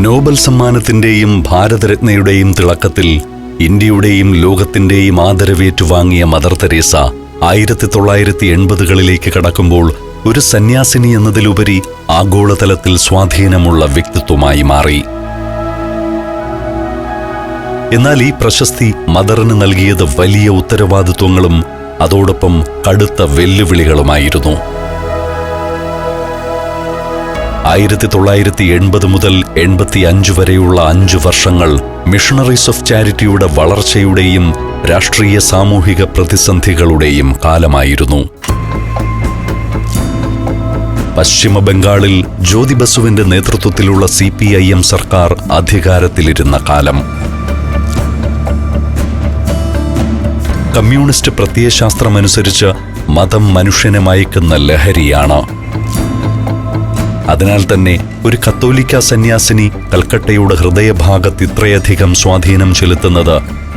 Nobel സമ്മാനത്തിന്റെയും ഭാരതരത്നയുടെയും തിളക്കത്തിൽ ഇന്ത്യയുടെയും ലോകത്തിന്റെയും ആദരവേറ്റുവാങ്ങിയ mother Teresa 1980കളിലേക്ക് കടക്കുമ്പോൾ ഒരു സന്യാസിനി എന്നതിലുപരി ആഗോളതലത്തിൽ സ്വാധീനമുള്ള വ്യക്തിത്വമായി മാറി. എന്നാൽ ഈ പ്രശസ്തി മദറിന് നൽകിയത് വലിയ ഉത്തരവാദിത്വങ്ങളും അതോടൊപ്പം കടുത്ത വെല്ലുവിളികളുമായിരുന്നു. 1980 മുതൽ 85 വരെയുള്ള 5 വർഷങ്ങൾ മിഷണറീസ് ഓഫ് ചാരിറ്റിയുടെ വളർച്ചയുടെയും രാഷ്ട്രീയ സാമൂഹിക പ്രതിസന്ധികളുടെയും കാലമായിരുന്നു. പശ്ചിമ ബംഗാളിൽ ജ്യോതി ബസുവിന്റെ നേതൃത്വത്തിലുള്ള CPIM സർക്കാർ അധികാരത്തിലിരുന്ന കാലം. കമ്മ്യൂണിസ്റ്റ് പ്രത്യയശാസ്ത്രമനുസരിച്ച് മതം മനുഷ്യനെ മയക്കുന്ന ലഹരിയാണ്. അതിനാൽ തന്നെ ഒരു കത്തോലിക്ക സന്യാസിനി കൽക്കട്ടയുടെ ഹൃദയഭാഗത്ത് ഇത്രയധികം സ്വാധീനം ചെലുത്തുന്നത്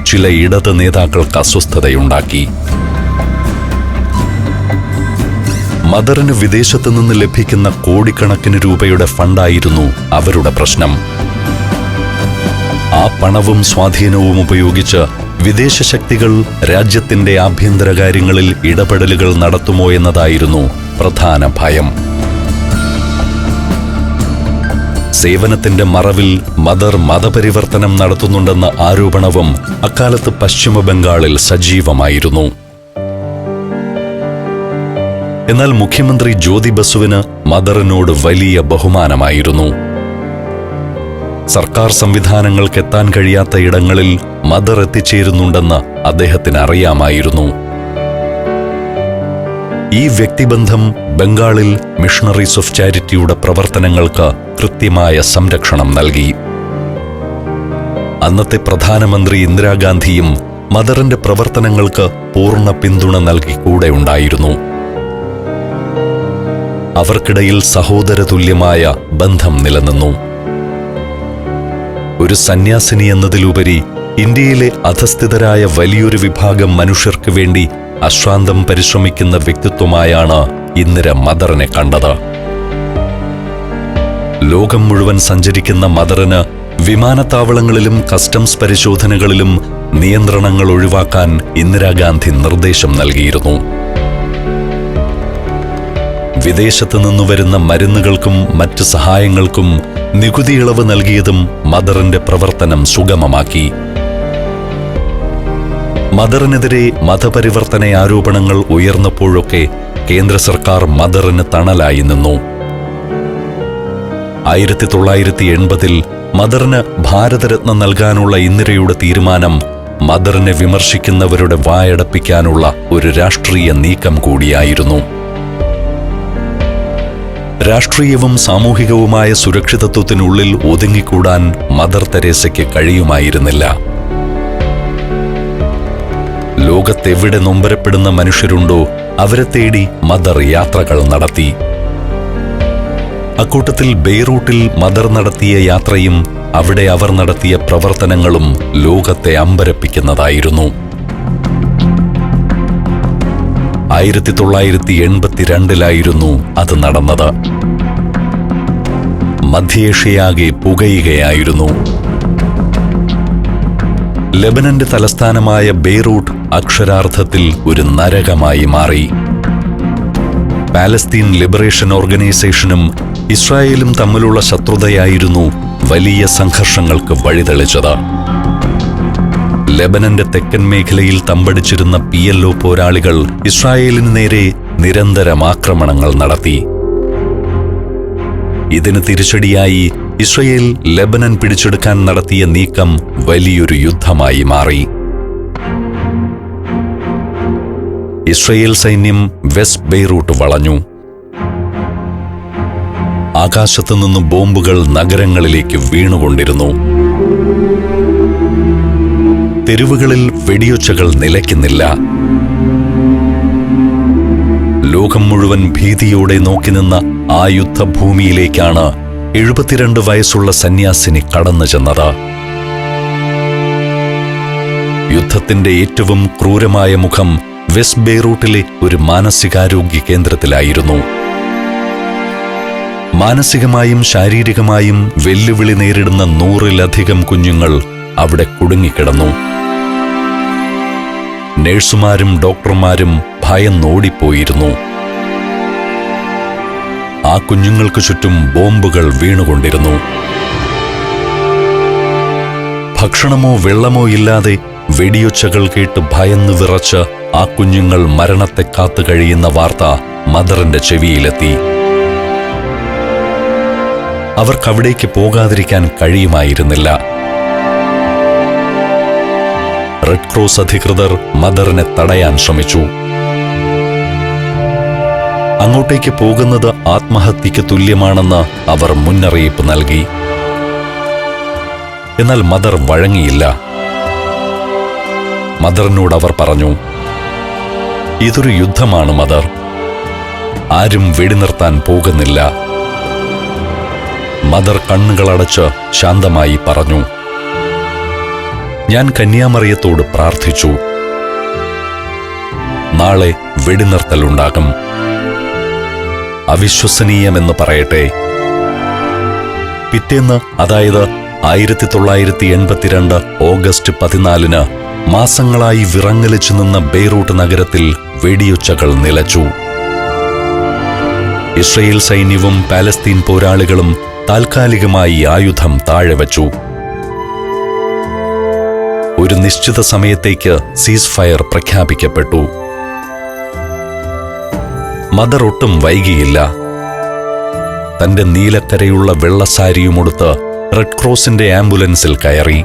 ചില ഇടത് നേതാക്കൾക്ക് അസ്വസ്ഥതയുണ്ടാക്കി. മദറിന് വിദേശത്തു നിന്ന് ലഭിക്കുന്ന കോടിക്കണക്കിന് രൂപയുടെ ഫണ്ടായിരുന്നു അവരുടെ പ്രശ്നം. ആ പണവും സ്വാധീനവും ഉപയോഗിച്ച് വിദേശ ശക്തികൾ രാജ്യത്തിന്റെ ആഭ്യന്തര കാര്യങ്ങളിൽ ഇടപെടലുകൾ നടത്തുമോ എന്നതായിരുന്നു പ്രധാന ഭയം. സേവനത്തിന്റെ മറവിൽ മദർ മതപരിവർത്തനം നടത്തുന്നുണ്ടെന്ന ആരോപണവും അക്കാലത്ത് പശ്ചിമ ബംഗാളിൽ സജീവമായിരുന്നു. എന്നാൽ മുഖ്യമന്ത്രി ജ്യോതി ബസുവിന് മദറിനോട് വലിയ ബഹുമാനമായിരുന്നു. സർക്കാർ സംവിധാനങ്ങൾക്ക് എത്താൻ കഴിയാത്ത ഇടങ്ങളിൽ മദർ എത്തിച്ചേരുന്നുണ്ടെന്ന് അദ്ദേഹത്തിന് അറിയാമായിരുന്നു. ഈ വ്യക്തിബന്ധം ബംഗാളിൽ മിഷണറീസ് ഓഫ് ചാരിറ്റിയുടെ പ്രവർത്തനങ്ങൾക്ക് കൃത്യമായ സംരക്ഷണം നൽകി. അന്നത്തെ പ്രധാനമന്ത്രി ഇന്ദിരാഗാന്ധിയും മദറിന്റെ പ്രവർത്തനങ്ങൾക്ക് പൂർണ്ണ പിന്തുണ നൽകി കൂടെ ഉണ്ടായിരുന്നു. അവർക്കിടയിൽ സഹോദരതുല്യമായ ബന്ധം നിലനിന്നു. ഒരു സന്യാസിനി എന്നതിലുപരി ഇന്ത്യയിലെ അധസ്ഥിതരായ വലിയൊരു വിഭാഗം മനുഷ്യർക്ക് വേണ്ടി അശ്രാന്തം പരിശ്രമിക്കുന്ന വ്യക്തിത്വമായാണ് ഇന്ദിര മദറിനെ കണ്ടത്. ലോകം മുഴുവൻ സഞ്ചരിക്കുന്ന മദറിന് വിമാനത്താവളങ്ങളിലും കസ്റ്റംസ് പരിശോധനകളിലും നിയന്ത്രണങ്ങൾ ഒഴിവാക്കാൻ ഇന്ദിരാഗാന്ധി നിർദ്ദേശം നൽകിയിരുന്നു. വിദേശത്തു നിന്നു വരുന്ന മരുന്നുകൾക്കും മറ്റ് സഹായങ്ങൾക്കും നികുതി ഇളവ് നൽകിയതും മദറിന്റെ പ്രവർത്തനം സുഗമമാക്കി. മദറിനെതിരെ മതപരിവർത്തന ആരോപണങ്ങൾ ഉയർന്നപ്പോഴൊക്കെ കേന്ദ്ര സർക്കാർ മദറിന് തണലായി നിന്നു. 1980 മദറിന് ഭാരതരത്ന നൽകാനുള്ള ഇന്ദിരയുടെ തീരുമാനം മദറിനെ വിമർശിക്കുന്നവരുടെ വായടപ്പിക്കാനുള്ള ഒരു രാഷ്ട്രീയ നീക്കം കൂടിയായിരുന്നു. രാഷ്ട്രീയവും സാമൂഹികവുമായ സുരക്ഷിതത്വത്തിനുള്ളിൽ ഒതുങ്ങിക്കൂടാൻ മദർ തെരേസയ്ക്ക് കഴിയുമായിരുന്നില്ല. ലോകത്തെവിടെ നൊമ്പരപ്പെടുന്ന മനുഷ്യരുണ്ടോ അവരെ തേടി മദർ യാത്രകൾ നടത്തി. അക്കൂട്ടത്തിൽ ബെയ്റൂട്ടിൽ മദർ നടത്തിയ യാത്രയും അവിടെ അവർ നടത്തിയ പ്രവർത്തനങ്ങളും ലോകത്തെ അമ്പരപ്പിക്കുന്നതായിരുന്നു. 1982 അത് നടന്നത്. മധ്യേഷ്യയാകെ പുകയുകയായിരുന്നു. ലെബനന്റെ തലസ്ഥാനമായ ബെയ്റൂട്ട് അക്ഷരാർത്ഥത്തിൽ ഒരു നരകമായി മാറി. പാലസ്തീൻ ലിബറേഷൻ ഓർഗനൈസേഷനും ഇസ്രായേലും തമ്മിലുള്ള ശത്രുതയായിരുന്നു വലിയ സംഘർഷങ്ങൾക്ക് വഴിതെളിച്ചത്. ലെബനന്റെ തെക്കൻ മേഖലയിൽ തമ്പടിച്ചിരുന്ന PLO പോരാളികൾ ഇസ്രായേലിന് നേരെ നിരന്തരം ആക്രമണങ്ങൾ നടത്തി. ഇതിന് തിരിച്ചടിയായി ഇസ്രായേൽ ലെബനൻ പിടിച്ചെടുക്കാൻ നടത്തിയ നീക്കം വലിയൊരു യുദ്ധമായി മാറി. ഇസ്രായേൽ സൈന്യം വെസ്റ്റ് ബെയ്റൂട്ട് വളഞ്ഞു. ആകാശത്തുനിന്ന് ബോംബുകൾ നഗരങ്ങളിലേക്ക് വീണുകൊണ്ടിരുന്നു. തെരുവുകളിൽ വെടിയൊച്ചകൾ നിലയ്ക്കുന്നില്ല. ലോകം മുഴുവൻ ഭീതിയോടെ നോക്കി നിന്ന ആ യുദ്ധഭൂമിയിലേക്കാണ് 72 വയസ്സുള്ള സന്യാസിനി കടന്നു ചെന്നത്. യുദ്ധത്തിന്റെ ഏറ്റവും ക്രൂരമായ മുഖം വെസ്റ്റ് ബെയ്റൂട്ടിലെ ഒരു മാനസികാരോഗ്യ കേന്ദ്രത്തിലായിരുന്നു. മാനസികമായും ശാരീരികമായും വെല്ലുവിളി നേരിടുന്ന 100-ലധികം കുഞ്ഞുങ്ങൾ അവിടെ കുടുങ്ങിക്കിടന്നു. നഴ്സുമാരും ഡോക്ടർമാരും ഭയന്നോടിപ്പോയിരുന്നു. ആ കുഞ്ഞുങ്ങൾക്ക് ചുറ്റും ബോംബുകൾ വീണുകൊണ്ടിരുന്നു. ഭക്ഷണമോ വെള്ളമോ ഇല്ലാതെ വെടിയൊച്ചകൾ കേട്ട് ഭയന്ന് വിറച്ച് ആ കുഞ്ഞുങ്ങൾ മരണത്തെ കാത്തു കഴിയുന്ന വാർത്ത മദറിന്റെ ചെവിയിലെത്തി. അവർക്കവിടേക്ക് പോകാതിരിക്കാൻ കഴിയുമായിരുന്നില്ല. റെഡ് ക്രോസ് അധികൃതർ മദറിനെ തടയാൻ ശ്രമിച്ചു. അങ്ങോട്ടേക്ക് പോകുന്നത് ആത്മഹത്യയ്ക്ക് തുല്യമാണെന്ന് അവർ മുന്നറിയിപ്പ് നൽകി. എന്നാൽ മദർ വഴങ്ങിയില്ല. മദറിനോട് അവർ പറഞ്ഞു, ഇതൊരു യുദ്ധമാണ് മദർ, ആരും വെടിനിർത്താൻ പോകുന്നില്ല. മദർ കണ്ണുകളടച്ച് ശാന്തമായി പറഞ്ഞു, ഞാൻ കന്യാമറിയത്തോട് പ്രാർത്ഥിച്ചു, നാളെ വെടിനിർത്തലുണ്ടാകും. അവിശ്വസനീയമെന്ന് പറയട്ടെ, പിറ്റേന്ന്, അതായത് 1982 ഓഗസ്റ്റ് 14 മാസങ്ങളായി വിറങ്ങലിച്ചു നിന്ന ബെയ്റൂട്ട് നഗരത്തിൽ വെടിയൊച്ചകൾ നിലച്ചു. ഇസ്രയേൽ സൈന്യവും പാലസ്തീൻ പോരാളികളും താൽക്കാലികമായി ആയുധം താഴെ വച്ചു. ഒരു നിശ്ചിത സമയത്തേക്ക് സീസ് ഫയർ പ്രഖ്യാപിക്കപ്പെട്ടു. മദർ ഒട്ടും വൈകിയില്ല. തന്റെ നീലക്കരയുള്ള വെള്ളസാരിയുമൊടുത്ത് റെഡ് ക്രോസിന്റെ ആംബുലൻസിൽ കയറി.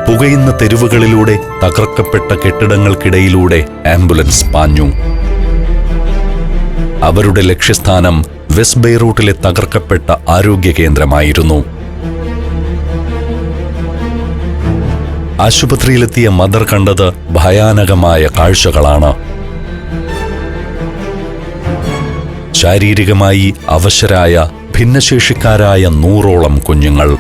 പുകയുന്ന തെരുവുകളിലൂടെ, തകർക്കപ്പെട്ട കെട്ടിടങ്ങൾക്കിടയിലൂടെ ആംബുലൻസ് പാഞ്ഞു. അവരുടെ ലക്ഷ്യസ്ഥാനം വെസ്റ്റ് ബെയ്റൂട്ടിലെ തകർക്കപ്പെട്ട ആരോഗ്യ കേന്ദ്രമായിരുന്നു. ആശുപത്രിയിലെത്തിയ മദർ കണ്ടത് ഭയാനകമായ കാഴ്ചകളാണ്. ശാരീരികമായി അവശരായ, ഭിന്നശേഷിക്കാരായ 100ഓളം കുഞ്ഞുങ്ങൾ.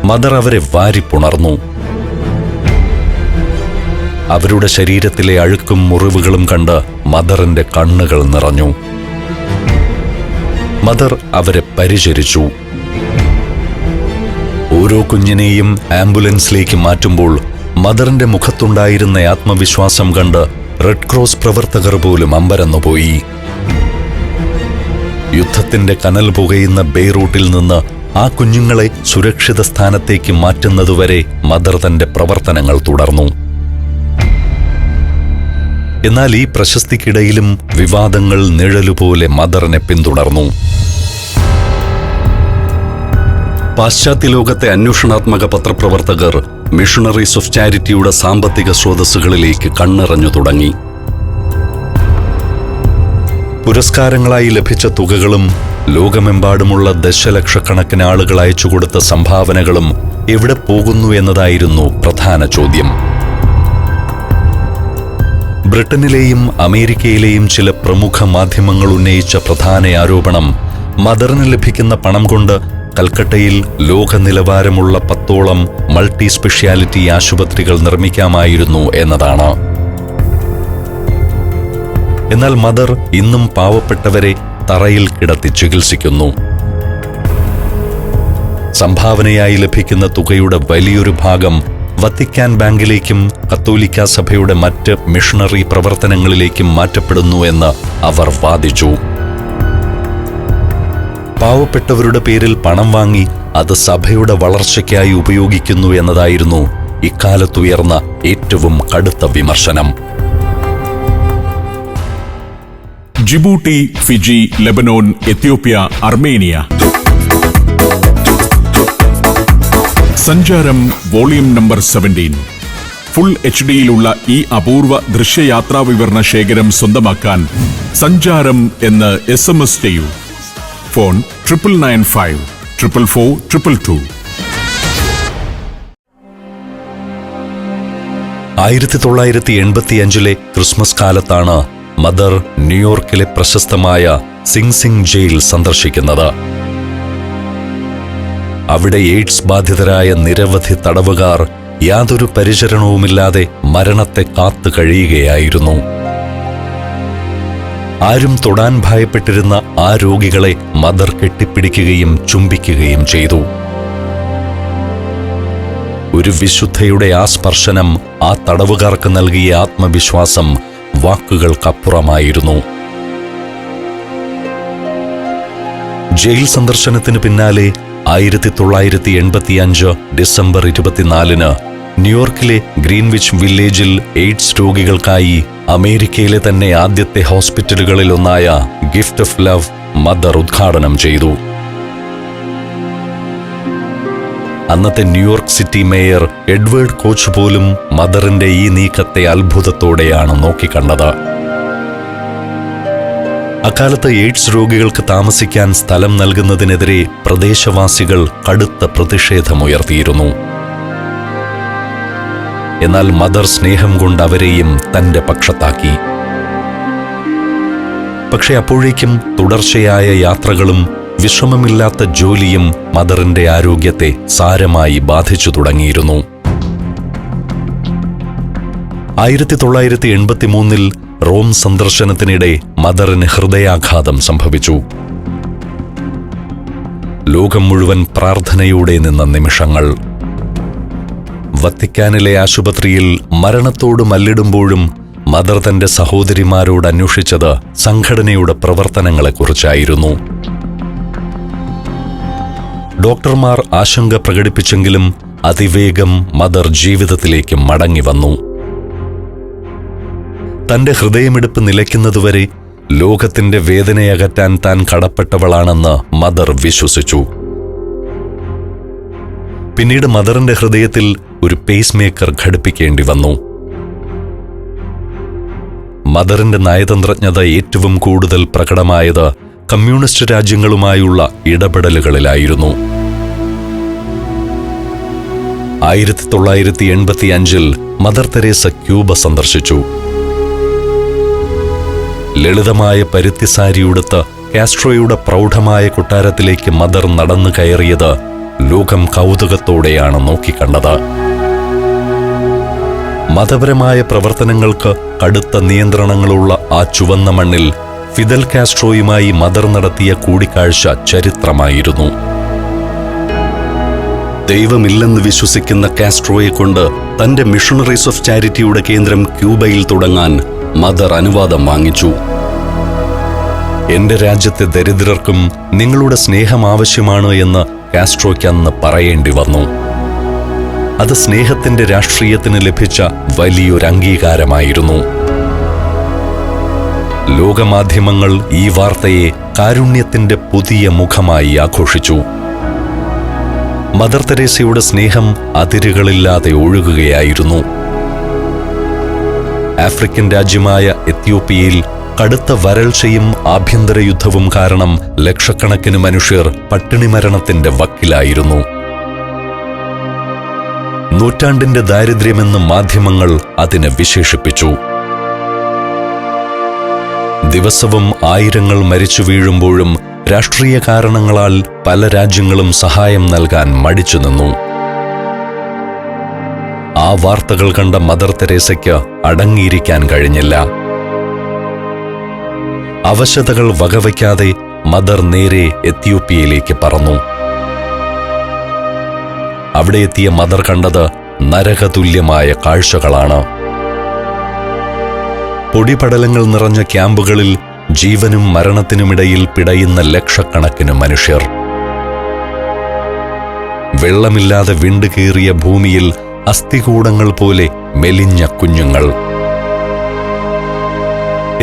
മദർ അവരെ വാരിപ്പുണർന്നു. അവരുടെ ശരീരത്തിലെ അഴുക്കും മുറിവുകളും കണ്ട് മദറിന്റെ കണ്ണുകൾ നിറഞ്ഞു. മദർ അവരെ പരിചരിച്ചു. ഓരോ കുഞ്ഞിനെയും ആംബുലൻസിലേക്ക് മാറ്റുമ്പോൾ മദറിന്റെ മുഖത്തുണ്ടായിരുന്ന ആത്മവിശ്വാസം കണ്ട് റെഡ് ക്രോസ് പ്രവർത്തകർ പോലും അമ്പരന്നുപോയി. യുദ്ധത്തിന്റെ കനൽ പുകയുന്ന ബെയ്റൂട്ടിൽ നിന്ന് ആ കുഞ്ഞുങ്ങളെ സുരക്ഷിത സ്ഥാനത്തേക്ക് മാറ്റുന്നതുവരെ മദർ തന്റെ പ്രവർത്തനങ്ങൾ തുടർന്നു. എന്നാൽ ഈ പ്രശസ്തിക്കിടയിലും വിവാദങ്ങൾ നിഴലുപോലെ മദറിനെ പിന്തുടർന്നു. പാശ്ചാത്യ ലോകത്തെ അന്വേഷണാത്മക പത്രപ്രവർത്തകർ മിഷണറീസ് ഓഫ് ചാരിറ്റിയുടെ സാമ്പത്തിക സ്രോതസ്സുകളിലേക്ക് കണ്ണിറഞ്ഞു തുടങ്ങി. പുരസ്കാരങ്ങളായി ലഭിച്ച തുകകളും ലോകമെമ്പാടുമുള്ള ദശലക്ഷക്കണക്കിന് ആളുകൾ അയച്ചുകൊടുത്ത സംഭാവനകളും എവിടെ പോകുന്നു എന്നതായിരുന്നു പ്രധാന ചോദ്യം. ബ്രിട്ടനിലെയും അമേരിക്കയിലെയും ചില പ്രമുഖ മാധ്യമങ്ങൾ ഉന്നയിച്ച പ്രധാന ആരോപണം മദറിന് ലഭിക്കുന്ന പണം കൊണ്ട് കൽക്കട്ടയിൽ ലോക നിലവാരമുള്ള 10ഓളം മൾട്ടി സ്പെഷ്യാലിറ്റി ആശുപത്രികൾ നിർമ്മിക്കാമായിരുന്നു എന്നതാണ്. എന്നാൽ മദർ ഇന്നും പാവപ്പെട്ടവരെ തറയിൽ കിടത്തി ചികിത്സിക്കുന്നു. സംഭാവനയായി ലഭിക്കുന്ന തുകയുടെ വലിയൊരു ഭാഗം വത്തിക്കാൻ ബാങ്കിലേക്കും കത്തോലിക്ക സഭയുടെ മറ്റ് മിഷണറി പ്രവർത്തനങ്ങളിലേക്കും മാറ്റപ്പെടുന്നു എന്ന് അവർ വാദിച്ചു. പാവപ്പെട്ടവരുടെ പേരിൽ പണം വാങ്ങി അത് സഭയുടെ വളർച്ചയ്ക്കായി ഉപയോഗിക്കുന്നു എന്നതായിരുന്നു ഇക്കാലത്തുയർന്ന ഏറ്റവും കടുത്ത വിമർശനം. Djibouti, Fiji, Lebanon, Ethiopia, Armenia. സഞ്ചാരം വോളിയം നമ്പർ 17. ഫുൾ HD-യിലുള്ള ഈ അപൂർവ ദൃശ്യയാത്രാ വിവരണ ശേഖരം സ്വന്തമാക്കാൻ സഞ്ചാരം എന്ന് SMS ചെയ്യൂ. ഫോൺ 9995 444 222. 1985 ക്രിസ്മസ് കാലത്താണ് മദർ ന്യൂയോർക്കിലെ പ്രശസ്തമായ സിംഗ് സിംഗ് ജയിൽ സന്ദർശിക്കുന്നത്. അവിടെ എയ്ഡ്സ് ബാധിതരായ നിരവധി തടവുകാർ യാതൊരു പരിചരണവുമില്ലാതെ മരണത്തെ കാത്തു കഴിയുകയായിരുന്നു. ആരും തൊടാൻ ഭയപ്പെട്ടിരുന്ന ആ രോഗികളെ മദർ കെട്ടിപ്പിടിക്കുകയും ചുംബിക്കുകയും ചെയ്തു. ഒരു വിശുദ്ധയുടെ ആ സ്പർശനം ആ തടവുകാർക്ക് നൽകിയ ആത്മവിശ്വാസം വാക്കുകൾക്കപ്പുറമായിരുന്നു. ജയിൽ സന്ദർശനത്തിന് പിന്നാലെ 1985 ഡിസംബർ 24 ന്യൂയോർക്കിലെ ഗ്രീൻവിച്ച് വില്ലേജിൽ എയ്ഡ്സ് രോഗികൾക്കായി അമേരിക്കയിലെ തന്നെ ആദ്യത്തെ ഹോസ്പിറ്റലുകളിലൊന്നായ ഗിഫ്റ്റ് ഓഫ് ലവ് മദർ ഉദ്ഘാടനം ചെയ്തു. അന്നത്തെ New York city mayor Edward coach പോലും മദറിന്റെ ഈ നീക്കത്തെ അത്ഭുതത്തോടെയാണ് നോക്കിക്കണ്ടത്. അക്കാലത്ത് എയ്ഡ്സ് രോഗികൾക്ക് താമസിക്കാൻ സ്ഥലം നൽകുന്നതിനെതിരെ പ്രദേശവാസികൾ കടുത്ത പ്രതിഷേധമുയർത്തിയിരുന്നു. എന്നാൽ മദർ സ്നേഹം കൊണ്ട് അവരെയും തന്റെ പക്ഷത്താക്കി. പക്ഷെ അപ്പോഴേക്കും തുടർച്ചയായ യാത്രകളും വിശ്രമമില്ലാത്ത ജോലിയും മദറിന്റെ ആരോഗ്യത്തെ സാരമായി ബാധിച്ചു തുടങ്ങിയിരുന്നു. 1983 റോം സന്ദർശനത്തിനിടെ മദറിന് ഹൃദയാഘാതം സംഭവിച്ചു. ലോകം മുഴുവൻ പ്രാർത്ഥനയോടെ നിന്ന നിമിഷങ്ങൾ. വത്തിക്കാനിലെ ആശുപത്രിയിൽ മരണത്തോട് മല്ലിടുമ്പോഴും മദർ തന്റെ സഹോദരിമാരോട് അന്വേഷിച്ചത് സംഘടനയുടെ പ്രവർത്തനങ്ങളെക്കുറിച്ചായിരുന്നു. ഡോക്ടർമാർ ആശങ്ക പ്രകടിപ്പിച്ചെങ്കിലും അതിവേഗം മദർ ജീവിതത്തിലേക്ക് മടങ്ങി വന്നു. തന്റെ ഹൃദയമിടിപ്പ് നിലയ്ക്കുന്നതുവരെ ലോകത്തിന്റെ വേദനയകറ്റാൻ താൻ കടപ്പെട്ടവളാണെന്ന് മദർ വിശ്വസിച്ചു. പിന്നീട് മദറിന്റെ ഹൃദയത്തിൽ ഒരു പേസ് മേക്കർ ഘടിപ്പിക്കേണ്ടി വന്നു. മദറിന്റെ നയതന്ത്രജ്ഞത ഏറ്റവും കൂടുതൽ പ്രകടമായത് കമ്മ്യൂണിസ്റ്റ് രാജ്യങ്ങളുമായുള്ള ഇടപെടലുകളിലായിരുന്നു. 1985 മദർ തെരേസ ക്യൂബ സന്ദർശിച്ചു. ലളിതമായ പരുത്തിസാരിയുടുത്ത് കാസ്ട്രോയുടെ പ്രൗഢമായ കൊട്ടാരത്തിലേക്ക് മദർ നടന്നു കയറിയത് ലോകം കൗതുകത്തോടെയാണ് നോക്കിക്കണ്ടത്. മതപരമായ പ്രവർത്തനങ്ങൾക്ക് കടുത്ത നിയന്ത്രണങ്ങളുള്ള ആ ചുവന്ന മണ്ണിൽ ഫിദൽ കാസ്ട്രോയുമായി മദർ നടത്തിയ കൂടിക്കാഴ്ച ചരിത്രമായിരുന്നു. ദൈവമില്ലെന്ന് വിശ്വസിക്കുന്ന കാസ്ട്രോയെ കൊണ്ട് തന്റെ മിഷണറീസ് ഓഫ് ചാരിറ്റിയുടെ കേന്ദ്രം ക്യൂബയിൽ തുടങ്ങാൻ മദർ അനുവാദം വാങ്ങിച്ചു. എന്റെ രാജ്യത്തെ ദരിദ്രർക്കും നിങ്ങളുടെ സ്നേഹം ആവശ്യമാണ് എന്ന് കാസ്ട്രോയ്ക്ക് അന്ന് പറയേണ്ടി വന്നു. അത് സ്നേഹത്തിന്റെ രാഷ്ട്രീയത്തിന് ലഭിച്ച വലിയൊരു അംഗീകാരമായിരുന്നു. ലോകമാധ്യമങ്ങൾ ഈ വാർത്തയെ കാരുണ്യത്തിന്റെ പുതിയ മുഖമായി ആഘോഷിച്ചു. മദർ തെരേസയുടെ സ്നേഹം അതിരുകളില്ലാതെ ഒഴുകുകയായിരുന്നു. ആഫ്രിക്കൻ രാജ്യമായ എത്യോപ്യയിൽ കടുത്ത വരൾച്ചയും ആഭ്യന്തര യുദ്ധവും കാരണം ലക്ഷക്കണക്കിന് മനുഷ്യർ പട്ടിണി മരണത്തിന്റെ വക്കിലായിരുന്നു. നൂറ്റാണ്ടിന്റെ ദാരിദ്ര്യമെന്ന് മാധ്യമങ്ങൾ അതിനെ വിശേഷിപ്പിച്ചു. ദിവസവും ആയിരങ്ങൾ മരിച്ചു വീഴുമ്പോഴും രാഷ്ട്രീയ കാരണങ്ങളാൽ പല രാജ്യങ്ങളും സഹായം നൽകാൻ മടിച്ചു നിന്നു. ആ വാർത്തകൾ കണ്ട മദർ തെരേസയ്ക്ക് അടങ്ങിയിരിക്കാൻ കഴിഞ്ഞില്ല. അവശതകൾ വകവയ്ക്കാതെ മദർ നേരെ എത്യോപ്യയിലേക്ക് പറന്നു. അവിടെ എത്തിയ മദർ കണ്ടത് നരകതുല്യമായ കാഴ്ചകളാണ്. പൊടിപടലങ്ങൾ നിറഞ്ഞ ക്യാമ്പുകളിൽ ജീവനും മരണത്തിനുമിടയിൽ പിടയുന്ന ലക്ഷക്കണക്കിന് മനുഷ്യർ. വെള്ളമില്ലാതെ വിണ്ടുകീറിയ ഭൂമിയിൽ അസ്ഥികൂടങ്ങൾ പോലെ മെലിഞ്ഞ കുഞ്ഞുങ്ങൾ.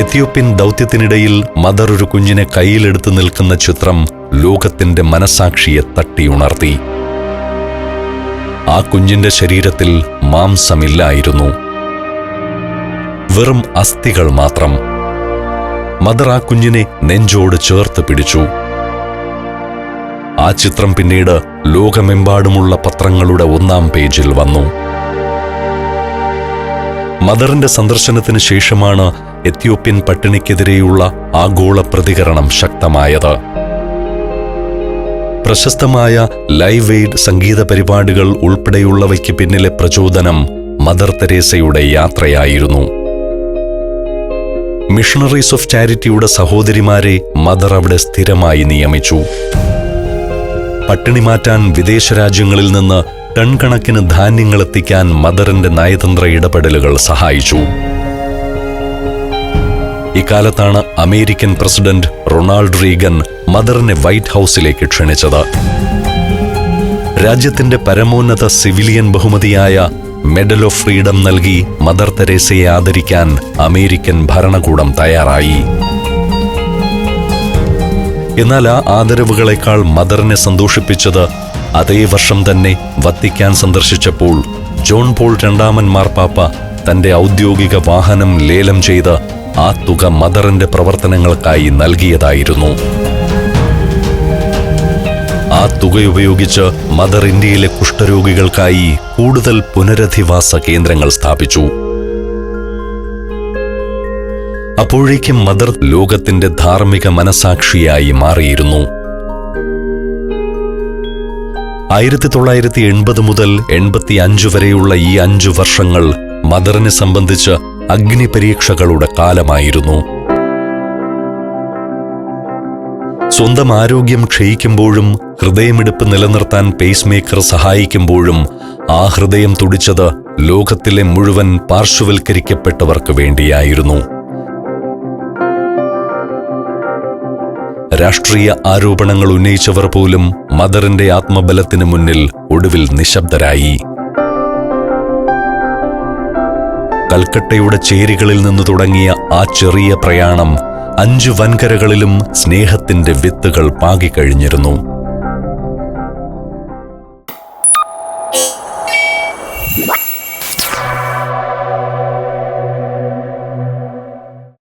എത്യോപ്യൻ ദൗത്യത്തിനിടയിൽ മദർ ഒരു കുഞ്ഞിനെ കയ്യിലെടുത്ത് നിൽക്കുന്ന ചിത്രം ലോകത്തിന്റെ മനസാക്ഷിയെ തട്ടിയുണർത്തി. ആ കുഞ്ഞിന്റെ ശരീരത്തിൽ മാംസമില്ലായിരുന്നു, വെറും അസ്ഥികൾ മാത്രം. മദർ ആ കുഞ്ഞിനെ നെഞ്ചോട് ചേർത്ത് പിടിച്ചു. ആ ചിത്രം പിന്നീട് ലോകമെമ്പാടുമുള്ള പത്രങ്ങളുടെ 1-ാം പേജിൽ വന്നു. മദറിന്റെ സന്ദർശനത്തിന് ശേഷമാണ് എത്യോപ്യൻ പട്ടിണിക്കെതിരെയുള്ള ആഗോള പ്രതികരണം ശക്തമായത്. പ്രശസ്തമായ ലൈവ് എയ്ഡ് സംഗീത പരിപാടികൾ ഉൾപ്പെടെയുള്ളവയ്ക്ക് പിന്നിലെ പ്രചോദനം മദർ തെരേസയുടെ യാത്രയായിരുന്നു. മിഷണറീസ് ഓഫ് ചാരിറ്റിയുടെ സഹോദരിമാരെ മദർ അവിടെ സ്ഥിരമായി നിയമിച്ചു. പട്ടിണി മാറ്റാൻ വിദേശ രാജ്യങ്ങളിൽ നിന്ന് ടൺ കണക്കിന് ധാന്യങ്ങൾ എത്തിക്കാൻ മദറിന്റെ നയതന്ത്ര ഇടപെടലുകൾ സഹായിച്ചു. ഇക്കാലത്താണ് അമേരിക്കൻ പ്രസിഡന്റ് റൊണാൾഡ് റീഗൻ മദറിനെ വൈറ്റ് ഹൌസിലേക്ക് ക്ഷണിച്ചത്. രാജ്യത്തിന്റെ പരമോന്നത സിവിലിയൻ ബഹുമതിയായ മെഡൽ ഓഫ് ഫ്രീഡം നൽകി മദർ തെരേസയെ ആദരിക്കാൻ അമേരിക്കൻ ഭരണകൂടം തയ്യാറായി. എന്നാൽ ആ ആദരവുകളെക്കാൾ മദറിനെ സന്തോഷിപ്പിച്ചത് അതേ വർഷം തന്നെ വത്തിക്കാൻ സന്ദർശിച്ചപ്പോൾ ജോൺ പോൾ രണ്ടാമൻ മാർപ്പാപ്പ തന്റെ ഔദ്യോഗിക വാഹനം ലേലം ചെയ്ത് ആ തുക മദറിന്റെ പ്രവർത്തനങ്ങൾക്കായി നൽകിയതായിരുന്നു. ആ തുകയുപയോഗിച്ച് മദർ ഇന്ത്യയിലെ കുഷ്ഠരോഗികൾക്കായി കൂടുതൽ പുനരധിവാസ കേന്ദ്രങ്ങൾ സ്ഥാപിച്ചു. അപ്പോഴേക്കും മദർ ലോകത്തിന്റെ ധാർമ്മിക മനസാക്ഷിയായി മാറിയിരുന്നു. 1980 മുതൽ 85 വരെയുള്ള ഈ 5 വർഷങ്ങൾ മദറിനെ സംബന്ധിച്ച് അഗ്നിപരീക്ഷകളുടെ കാലമായിരുന്നു. സ്വന്തം ആരോഗ്യം ക്ഷയിക്കുമ്പോഴും ഹൃദയമിടിപ്പ് നിലനിർത്താൻ പേസ് മേക്കർ സഹായിക്കുമ്പോഴും ആ ഹൃദയം തുടിച്ചത് ലോകത്തിലെ മുഴുവൻ പാർശ്വവൽക്കരിക്കപ്പെട്ടവർക്ക് വേണ്ടിയായിരുന്നു. രാഷ്ട്രീയ ആരോപണങ്ങൾ ഉന്നയിച്ചവർ പോലും മദറിന്റെ ആത്മബലത്തിന് മുന്നിൽ ഒടുവിൽ നിശബ്ദരായി. കൽക്കട്ടയുടെ ചേരികളിൽ നിന്ന് തുടങ്ങിയ ആ ചെറിയ പ്രയാണം 5 വൻകരകളിലും സ്നേഹത്തിന്റെ വിത്തുകൾ പാകിക്കഴിഞ്ഞിരുന്നു.